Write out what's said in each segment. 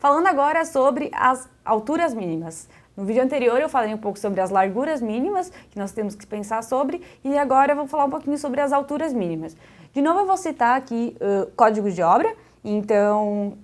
Falando agora sobre as alturas mínimas. No vídeo anterior eu falei um pouco sobre as larguras mínimas, que nós temos que pensar sobre, e agora eu vou falar um pouquinho sobre as alturas mínimas. De novo eu vou citar aqui códigos de obra, então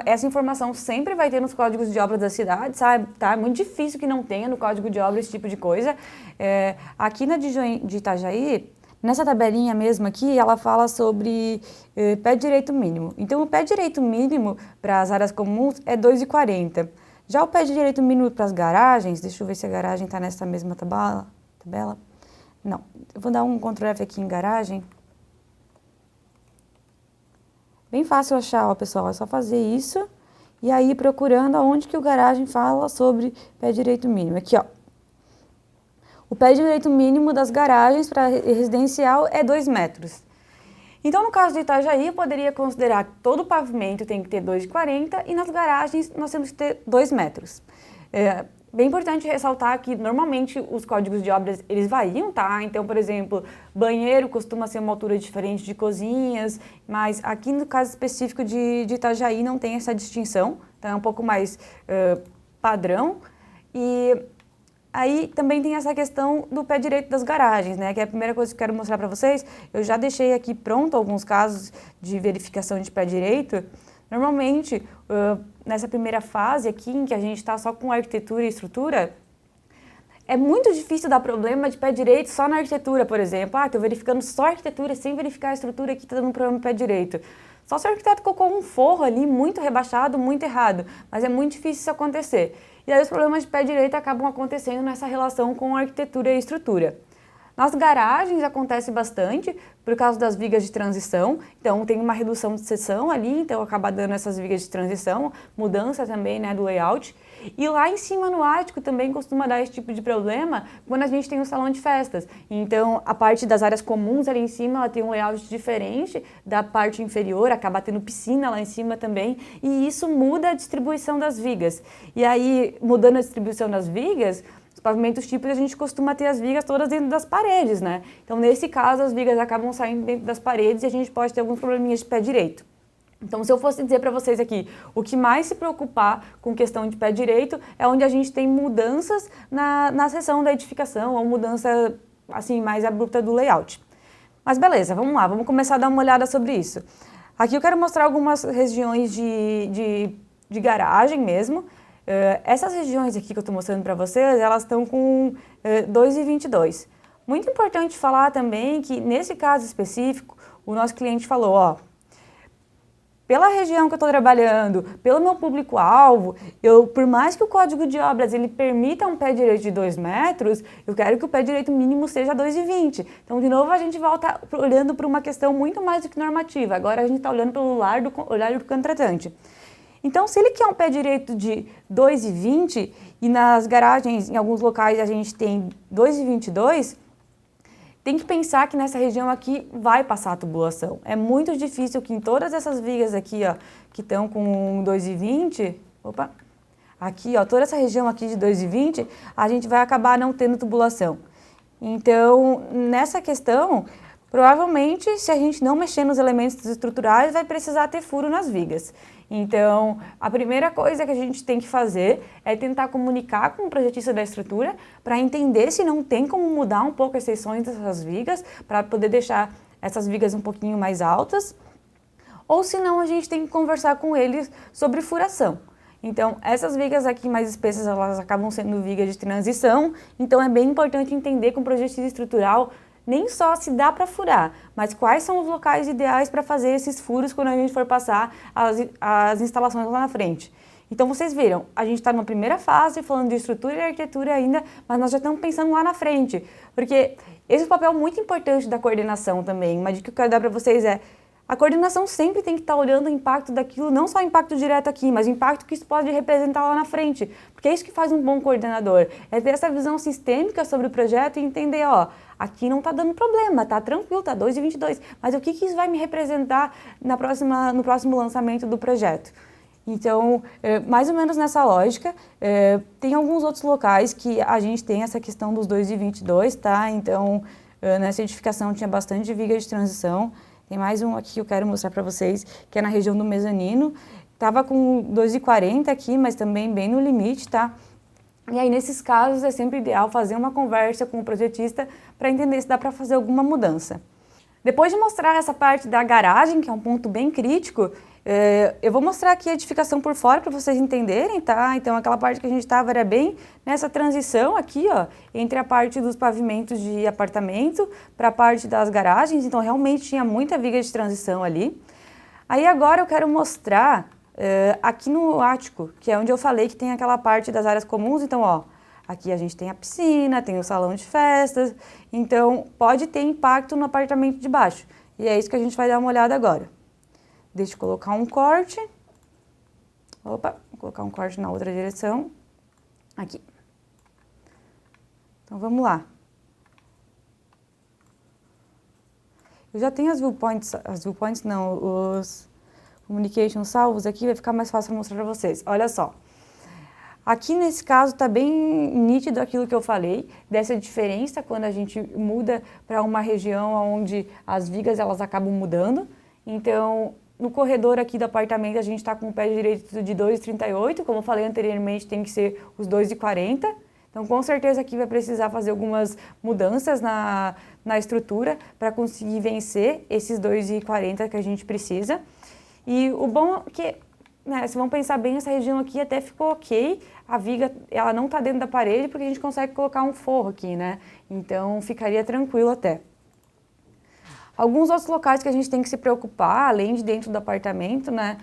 essa informação sempre vai ter nos códigos de obra da cidade, sabe? Tá? É muito difícil que não tenha no código de obra esse tipo de coisa. Aqui na de Itajaí, nessa tabelinha mesmo aqui, ela fala sobre pé direito mínimo. Então, o pé direito mínimo para as áreas comuns é 2,40. Já o pé direito mínimo para as garagens, deixa eu ver se a garagem está nessa mesma tabela. Não, eu vou dar um Ctrl F aqui em garagem. Bem fácil achar, ó, pessoal, é só fazer isso e aí procurando aonde que o garagem fala sobre pé direito mínimo. Aqui, ó. O pé direito mínimo das garagens para residencial é 2 metros. Então, no caso de Itajaí, eu poderia considerar que todo o pavimento tem que ter 2,40 e nas garagens nós temos que ter 2 metros. Bem importante ressaltar que normalmente os códigos de obras eles variam, tá? Então, por exemplo, banheiro costuma ser uma altura diferente de cozinhas, mas aqui no caso específico de Itajaí não tem essa distinção, então é um pouco mais padrão. E aí também tem essa questão do pé direito das garagens, né? Que é a primeira coisa que eu quero mostrar para vocês. Eu já deixei aqui pronto alguns casos de verificação de pé direito. Normalmente, nessa primeira fase aqui, em que a gente está só com arquitetura e estrutura, é muito difícil dar problema de pé direito só na arquitetura, por exemplo. Estou verificando só a arquitetura sem verificar a estrutura aqui, está dando um problema de pé direito. Só se o arquiteto colocou um forro ali muito rebaixado, muito errado, mas é muito difícil isso acontecer. E aí os problemas de pé direito acabam acontecendo nessa relação com a arquitetura e a estrutura. Nas garagens acontece bastante por causa das vigas de transição, então tem uma redução de seção ali, então acaba dando essas vigas de transição, mudança também, né, do layout. E lá em cima no ático também costuma dar esse tipo de problema quando a gente tem um salão de festas. Então a parte das áreas comuns ali em cima ela tem um layout diferente da parte inferior, acaba tendo piscina lá em cima também, e isso muda a distribuição das vigas. E aí, mudando a distribuição das vigas, os pavimentos típicos a gente costuma ter as vigas todas dentro das paredes, né? Então, nesse caso, as vigas acabam saindo dentro das paredes e a gente pode ter alguns probleminhas de pé direito. Então, se eu fosse dizer para vocês aqui, o que mais se preocupar com questão de pé direito é onde a gente tem mudanças na seção da edificação ou mudança, assim, mais abrupta do layout. Mas beleza, vamos lá, vamos começar a dar uma olhada sobre isso. Aqui eu quero mostrar algumas regiões de garagem mesmo. Essas regiões aqui que eu estou mostrando para vocês, elas estão com 2,22. Muito importante falar também que, nesse caso específico, o nosso cliente falou, ó, pela região que eu estou trabalhando, pelo meu público-alvo, por mais que o código de obras ele permita um pé direito de 2 metros, eu quero que o pé direito mínimo seja 2,20. Então, de novo, a gente volta olhando para uma questão muito mais do que normativa. Agora, a gente está olhando pelo olhar do contratante. Então, se ele quer um pé direito de 2,20 e nas garagens, em alguns locais, a gente tem 2,22, tem que pensar que nessa região aqui vai passar a tubulação. É muito difícil que em todas essas vigas aqui, ó, que estão com 2,20, aqui, ó, toda essa região aqui de 2,20, a gente vai acabar não tendo tubulação. Então, nessa questão, provavelmente, se a gente não mexer nos elementos estruturais, vai precisar ter furo nas vigas. Então, a primeira coisa que a gente tem que fazer é tentar comunicar com o projetista da estrutura para entender se não tem como mudar um pouco as seções dessas vigas para poder deixar essas vigas um pouquinho mais altas, ou se não, a gente tem que conversar com eles sobre furação. Então, essas vigas aqui mais espessas, elas acabam sendo vigas de transição, então é bem importante entender com o projetista estrutural nem só se dá para furar, mas quais são os locais ideais para fazer esses furos quando a gente for passar as instalações lá na frente. Então vocês viram, a gente está na primeira fase falando de estrutura e arquitetura ainda, mas nós já estamos pensando lá na frente, porque esse é um papel muito importante da coordenação também. Uma dica que eu quero dar para vocês é, a coordenação sempre tem que estar olhando o impacto daquilo, não só o impacto direto aqui, mas o impacto que isso pode representar lá na frente, porque é isso que faz um bom coordenador, é ter essa visão sistêmica sobre o projeto e entender, ó, aqui não está dando problema, tá tranquilo, tá 2,22, mas o que isso vai me representar no próximo lançamento do projeto? Então, mais ou menos nessa lógica, tem alguns outros locais que a gente tem essa questão dos 2,22, tá? Então, nessa edificação tinha bastante viga de transição. Tem mais um aqui que eu quero mostrar para vocês, que é na região do mezanino. Tava com 2,40 aqui, mas também bem no limite, tá? E aí, nesses casos, é sempre ideal fazer uma conversa com o projetista para entender se dá para fazer alguma mudança. Depois de mostrar essa parte da garagem, que é um ponto bem crítico, eu vou mostrar aqui a edificação por fora para vocês entenderem, tá? Então, aquela parte que a gente estava era bem nessa transição aqui, ó, entre a parte dos pavimentos de apartamento para a parte das garagens. Então, realmente tinha muita viga de transição ali. Aí, agora eu quero mostrar aqui no ático, que é onde eu falei que tem aquela parte das áreas comuns. Então, ó, aqui a gente tem a piscina, tem o salão de festas, então pode ter impacto no apartamento de baixo. E é isso que a gente vai dar uma olhada agora. Deixa eu colocar um corte. Opa, vou colocar um corte na outra direção. Aqui. Então vamos lá. Eu já tenho as viewpoints não, os communications salvos aqui, vai ficar mais fácil mostrar para vocês. Olha só. Aqui nesse caso está bem nítido aquilo que eu falei, dessa diferença quando a gente muda para uma região onde as vigas elas acabam mudando. Então, no corredor aqui do apartamento a gente está com o pé direito de 2,38, como eu falei anteriormente tem que ser os 2,40. Então, com certeza aqui vai precisar fazer algumas mudanças na estrutura para conseguir vencer esses 2,40 que a gente precisa. E o bom é que, né, se vão pensar bem, essa região aqui até ficou ok, a viga ela não está dentro da parede porque a gente consegue colocar um forro aqui, né? Então ficaria tranquilo até. Alguns outros locais que a gente tem que se preocupar, além de dentro do apartamento, né?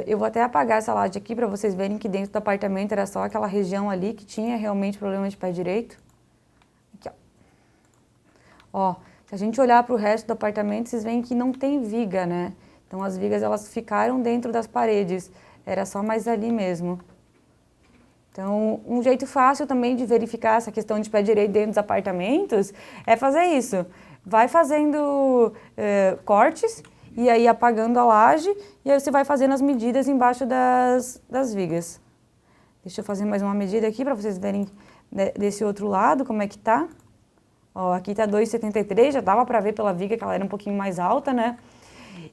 Eu vou até apagar essa laje aqui para vocês verem que dentro do apartamento era só aquela região ali que tinha realmente problema de pé direito. Aqui, ó. Ó, se a gente olhar para o resto do apartamento, vocês veem que não tem viga, né? Então, as vigas, elas ficaram dentro das paredes, era só mais ali mesmo. Então, um jeito fácil também de verificar essa questão de pé direito dentro dos apartamentos é fazer isso. Vai fazendo cortes e aí apagando a laje e aí você vai fazendo as medidas embaixo das vigas. Deixa eu fazer mais uma medida aqui para vocês verem desse outro lado como é que tá. Ó, aqui tá 2,73, já dava para ver pela viga que ela era um pouquinho mais alta, né?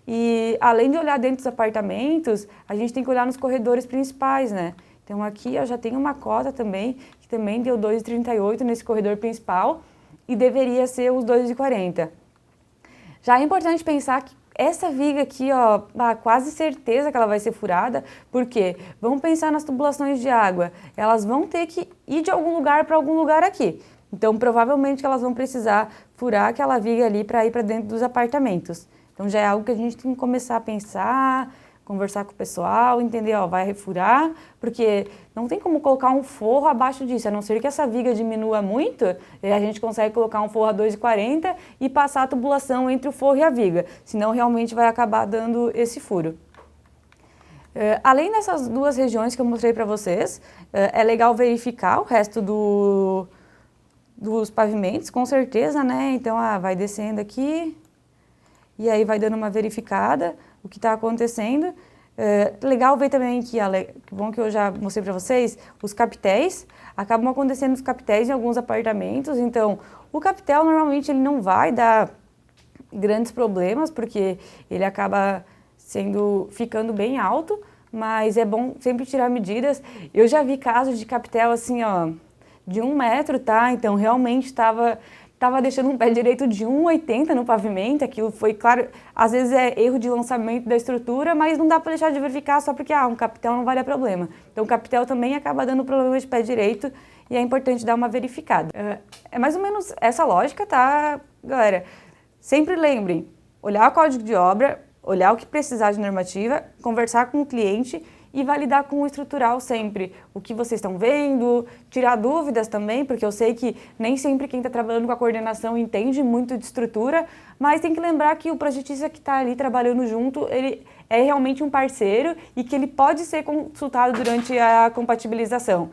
E além de olhar dentro dos apartamentos, a gente tem que olhar nos corredores principais, né? Então aqui eu já tenho uma cota também, que também deu 2,38 nesse corredor principal e deveria ser os 2,40. Já é importante pensar que essa viga aqui, ó, quase certeza que ela vai ser furada, porque vamos pensar nas tubulações de água, elas vão ter que ir de algum lugar para algum lugar aqui. Então provavelmente elas vão precisar furar aquela viga ali para ir para dentro dos apartamentos. Então já é algo que a gente tem que começar a pensar, conversar com o pessoal, entender, ó, vai refurar, porque não tem como colocar um forro abaixo disso, a não ser que essa viga diminua muito, e a gente consegue colocar um forro a 2,40 e passar a tubulação entre o forro e a viga, senão realmente vai acabar dando esse furo. Além dessas duas regiões que eu mostrei para vocês, é legal verificar o resto dos pavimentos, com certeza, né? Então, vai descendo aqui, e aí vai dando uma verificada o que está acontecendo. Legal ver também que bom que eu já mostrei para vocês, os capitéis, acabam acontecendo os capitéis em alguns apartamentos, então o capitel normalmente ele não vai dar grandes problemas, porque ele acaba ficando bem alto, mas é bom sempre tirar medidas. Eu já vi casos de capitel assim, ó, de 1 metro, tá? Então realmente estava deixando um pé direito de 1,80 no pavimento, aquilo foi, claro, às vezes é erro de lançamento da estrutura, mas não dá para deixar de verificar só porque, um capitel não vai dar problema. Então, o capitel também acaba dando problema de pé direito e é importante dar uma verificada. É mais ou menos essa lógica, tá, galera? Sempre lembrem, olhar o código de obra, olhar o que precisar de normativa, conversar com o cliente e validar com o estrutural sempre o que vocês estão vendo, tirar dúvidas também, porque eu sei que nem sempre quem está trabalhando com a coordenação entende muito de estrutura, mas tem que lembrar que o projetista que está ali trabalhando junto, ele é realmente um parceiro e que ele pode ser consultado durante a compatibilização.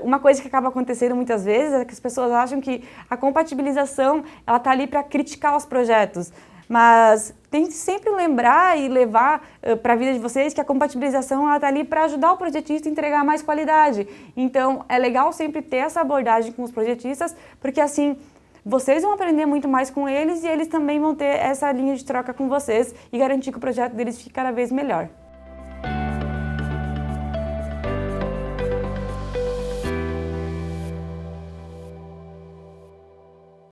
Uma coisa que acaba acontecendo muitas vezes é que as pessoas acham que a compatibilização ela está ali para criticar os projetos. Mas tem que sempre lembrar e levar para a vida de vocês que a compatibilização está ali para ajudar o projetista a entregar mais qualidade. Então, é legal sempre ter essa abordagem com os projetistas, porque assim, vocês vão aprender muito mais com eles e eles também vão ter essa linha de troca com vocês e garantir que o projeto deles fique cada vez melhor.